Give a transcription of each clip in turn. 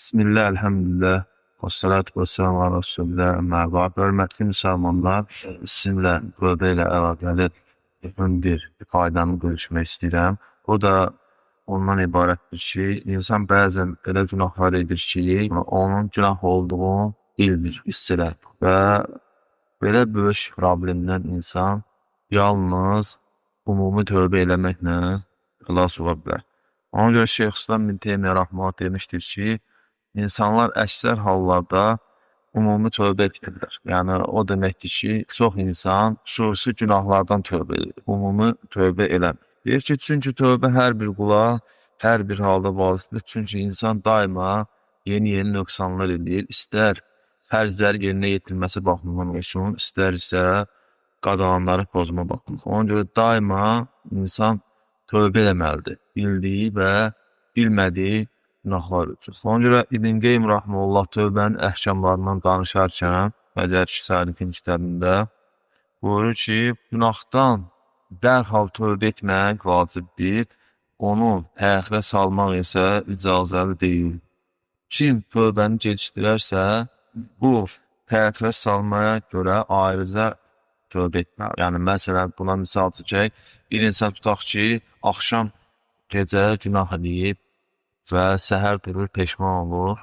Bismillah, elhamdülillah, və salatu və selamu ala Resulillah, əmmə ba'd. Hörmətli müsəlmanlar, sizinlə burada ilə əlaqəli mühüm bir faydanı görüşmək istəyirəm. O da ondan ibarətdir ki, insan bəzən elə günahlar edir ki, onun günah olduğunu bilmir, hiss edər. Və belə böyük problemdən insan yalnız ümumi tövbə eləməklə xilas ola bilər. Ona görə Şeyxülislam İbn Teymiyyə Rəhməhullah demişdir ki, İnsanlar əksər hallarda ümumi tövbə etmirlər. Yəni, o deməkdir ki, çox insan xüsusi günahlardan tövbə edir, ümumi tövbə eləmir. Deyir ki, çünki tövbə hər bir qula, hər bir halda vacibdir. Çünki insan daima yeni-yeni nöqsanlar edir. İstər fərzləri yerinə yetirməsi baxımından olsun, istər isə qadağanları pozma baxımından. Ona görə daima insan tövbə eləməlidir. Bildiyi və bilmədiyi günahlar üçün. Ona görə İbn Qeym Rəhməhullah tövbənin əhkamlarından danışarkən Mədərc-i Salikin kitabında buyurur ki, günahdan dərhal tövbə etmək vacibdir, onu təxirə salmaq isə icazəli deyil. Kim tövbəni gecikdirərsə, bu təxirə salmaya görə ayrıca tövbə etməli. Yəni, məsələn, buna misal çəkək, bir insan tutaq ki, axşam gecə günah edib, və səhər durur, peşman olur,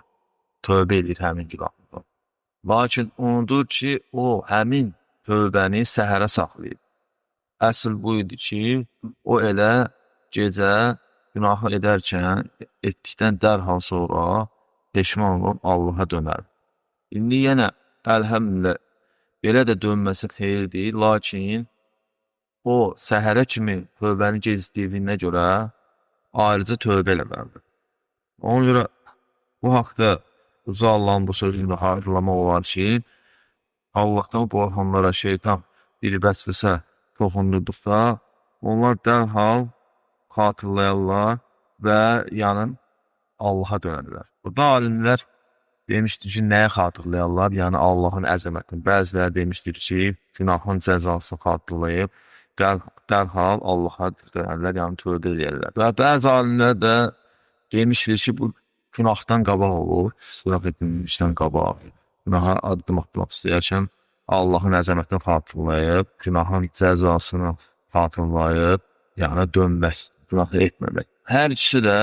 tövbə edir həmin günahından. Lakin unudur ki, o həmin tövbəni səhərə saxlayıb. Əsl bu idi ki, o elə gecə günahı edərkən, etdikdən dərhal sonra peşman olub Allaha dönər. İndi yenə, əlhəmdülillah, belə də dönməsi xeyirdir, lakin o səhərə kimi tövbəni gecikdirdiyinə görə ayrıca tövbə eləməlidir. Ona görə bu haqda Uca Allahın bu sözünü hazırlamaq olar ki, Allahdan qorxanlara şeytan bir vəsvəsə toxundurduqda, onlar dərhal xatırlayarlar və yəni Allaha dönərlər. Burada alimlər demişdir ki, nəyə xatırlayarlar? Yəni Allahın əzəmətini. Bəziləri demişdir ki, günahın cəzasını xatırlayıb, dərhal Allaha dönərlər, yəni tövbə edərlər. Və bəzi alimlər də demişdir ki, bu günahdan qabaq olur, sıraq edilmişdən qabaq, günaha addım atmaq istəyərkən Allahın əzəmətini xatırlayıb, günahın cəzasını xatırlayıb, yəni dönmək, günahı etməmək. Hər ikisi də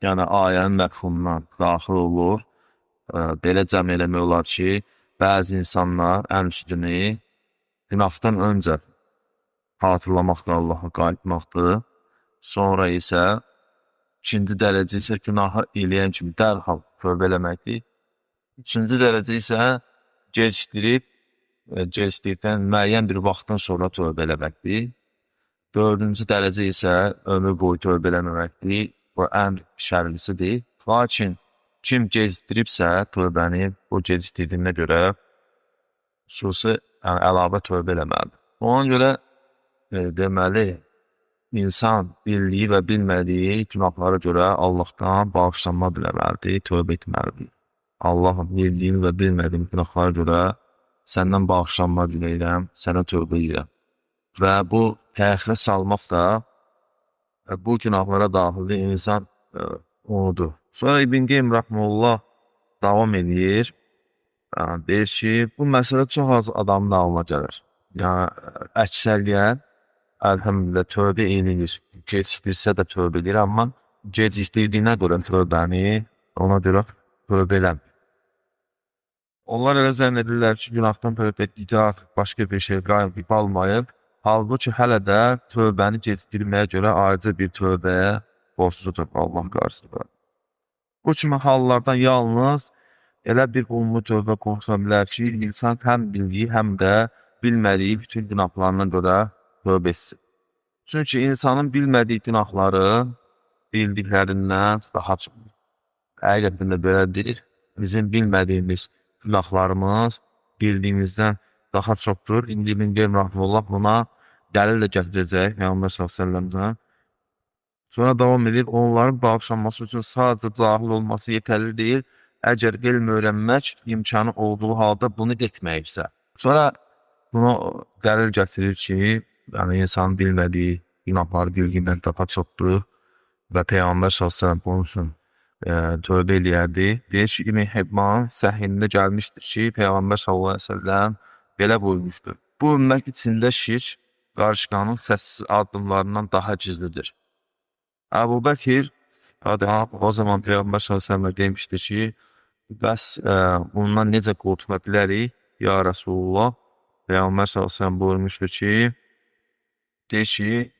yəni ayənin məfhumuna daxil olur. Belə cəm eləmək olar ki, bəzi insanlar ən üstünü günahdan öncə xatırlamaqda Allaha qayıtmaqdır, sonra isə İkinci dərəcə isə günahı eləyən kimi dərhal tövbə eləməkdir. Üçüncü dərəcə isə gecikdirdən müəyyən bir vaxtdan sonra tövbə eləməkdir. Dördüncü dərəcə isə ömür boyu tövbə eləməməkdir. Bu ən şərlisidir. Lakin kim gecikdiribsə tövbəni, o gecikdirdiyinə görə xüsusi əlavə tövbə eləməlidir. Ona görə deməli, İnsan bildiyi və bilmədiyi günahlara görə Allahdan bağışlanma diləməlidir, tövbə etməlidir. Allahım, bildiyim və bilmədiyim günahlara görə səndən bağışlanma diləyirəm, sənə tövbə edirəm. Və bu təxirə salmaq da bu günahlara daxildir, insan unudur. Sonra İbn Qeym Rəhməhullah davam edir, deyir ki, bu məsələ çox az adamın ağlına gəlir. Yəni, əksəriyyət əlhəmdülillah tövbə eləyir, gecikdirsə də tövbə edir, amma gecikdirdiyinə görə tövbəni ona görə tövbə eləmir. Onlar elə zənn edirlər ki, günahdan tövbə etdikcə artıq başqa bir şey qalmayıb, halbuki hələ də tövbəni gecikdirməyə görə ayrıca bir tövbəyə borcludur Allah qarşısında. Bu kimi hallardan yalnız elə bir ümumi tövbə qorxsa bilər ki, insan həm bildiyi, həm də bilmədiyi bütün günahlarına görə tövbə etsin. Çünki insanın bilmədiyi günahları bildiklərindən daha çox. Həqiqətən də belədir. Bizim bilmədiyimiz günahlarımız bildiyimizdən daha çoxdur. İndi İbn Qeym Rəhməhullah buna dəlil də gətirəcək Peyğəmbər s.ə.v-dən. Sonra davam edir, onların bağışlanması üçün sadəcə cahil olması yetərli deyil, əgər elm öyrənmək imkanı olduğu halda bunu etməyibsə. Sonra buna dəlil gətirir ki, yəni insanın bilmədiyi günahları bildiyindən daha çoxdur və Peyğəmbər s.ə.v bunun üçün tövbə eləyərdi. Deyir ki, İbn Hibban səhihində gəlmişdir ki, Peyğəmbər sallallahu əleyhi və səlləm belə buyurmuşdur. Bu ümmət içində şirk qarışqanın səssiz addımlarından daha gizlidir. Əbu Bəkir adam o zaman Peyğəmbər sallallahu əleyhi və səlləm demişdi ki, bəs bundan necə qurtula bilərik? Ya Rasulullah, Peyğəmbər sallallahu əleyhi və səlləm buyurmuşdur ki, deyir ki,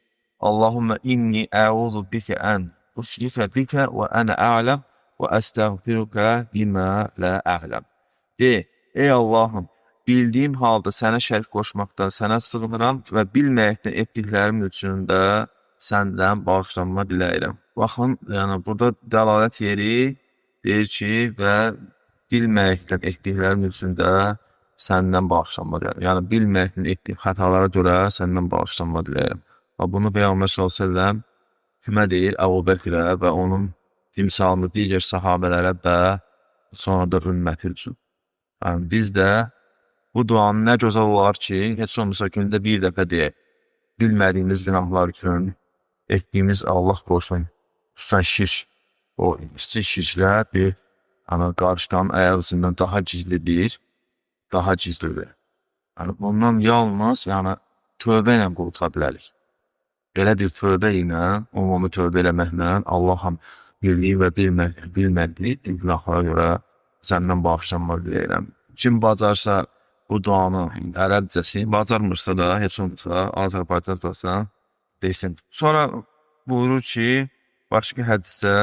Allahumma inni a'udhu bika an ushrika bika və ana a'lam və əstəğfiruka bima la a'lam. De, ey Allahım, bildiyim halda sənə şərik qoşmaqdan sənə sığınıram və bilməkdən etdiklərim üçün də səndən bağışlanma diləyirəm. Baxın, yəni burada dəlalət yeri deyir ki, və bilməkdən etdiklərim üçün də səndən bağışlanma diləyirəm. Yəni bilməkdən etdiyim xətalara görə səndən bağışlanma diləyirəm. Və bunu Peyğəmbər sallallahu əleyhi və səlləm kimə deyir? Əbu Bəkirə və onun timsalını digər sahabələrə və sonra da ümməti üçün. Yəni biz də bu duanı nə gözəl olar ki, heç olmasa gündə bir dəfə deyək. Bilmədiyimiz günahlar üçün etdiyimiz Allah qorusun, xüsusən şirk, o kiçik şirklər bir qarışqanın ayağısından daha gizlidir, daha gizlidir. Yəni bundan yalnız tövbə ilə qurtula bilərik. Belə bir tövbə ilə, ümumi tövbə eləməklə Allah'a birliyi və bilmədiyi günahlara görə səndən bağışlanma diləyirəm. Kim bacarsa bu duanı ərəbcəsi, bacarmırsa da, heç olmasa Azərbaycancasa desin. Sonra buyurur ki, başqa hədisdə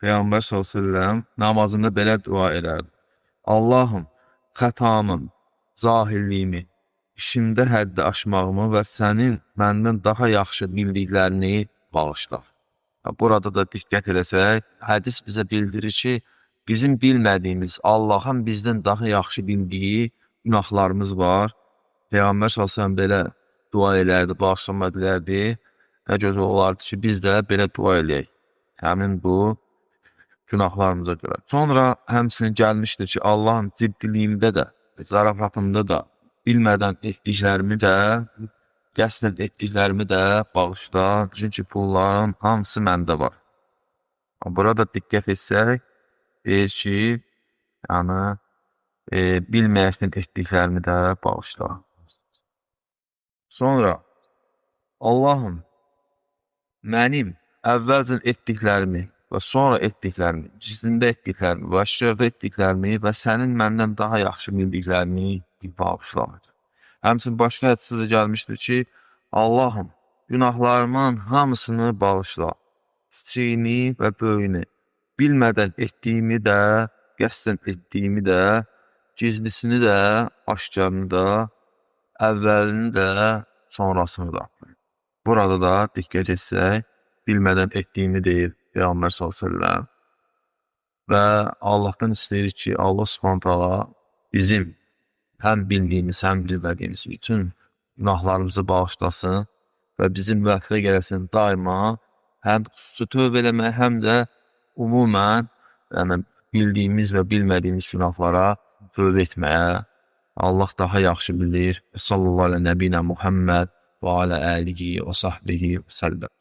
Peyğəmbər s.ə.v namazında belə dua edərdi. Allahım, xətamın, zahirliyimi, işimdə həddi aşmağımı və sənin məndən daha yaxşı bildiklərini bağışla. Burada da diqqət eləsək, hədis bizə bildirir ki, bizim bilmədiyimiz, Allahın bizdən daha yaxşı bildiyi günahlarımız var. Peyğəmbər s.ə.v belə dua elərdi, bağışlanma dilərdi. Nə gözəl olardı ki, biz də belə dua eləyək. Həmin bu günahlarımıza görə. Sonra həmçinin gəlmişdir ki, Allahın ciddiliyimdə də, zarafatımda da, bilmədən etdiklərimi də, qəsdən etdiklərimi də bağışla. Çünki bunların hamısı məndə var. Burada diqqət etsək, deyir ki, bilməkdən etdiklərimi də bağışla. Sonra, Allahım, mənim əvvəlcən etdiklərimi və sonra etdiklərimi, gizlində etdiklərimi və aşkarda etdiklərimi və sənin məndən daha yaxşı bildiklərimi bağışla. Həmçinin başqa hədisdə də gəlmişdir ki, Allahım, günahlarımın hamısını bağışla. Kiçiyini və böyüyünü, bilmədən etdiyimi də, qəsdən etdiyimi də, gizlisini də, aşkarını da, əvvəlini də, sonrasını da. Burada da diqqət etsək, bilmədən etdiyimi deyir Peyğəmbər s.ə.v. Və Allahdan istəyirik ki, Allah subhanətəala bizim həm bildiyimiz, həm bilmədiyimiz bütün günahlarımızı bağışlasın və bizim müvəffəq eləsin daima həm xüsusi tövbə eləmək, həm də umumən bildiyimiz və bilmədiyimiz günahlara tövbə etməyə. Allah daha yaxşı bilir. Sallallahu aleyhi və nəbiyyə Muhammed və alə əlihi və sahbihi və səlləm.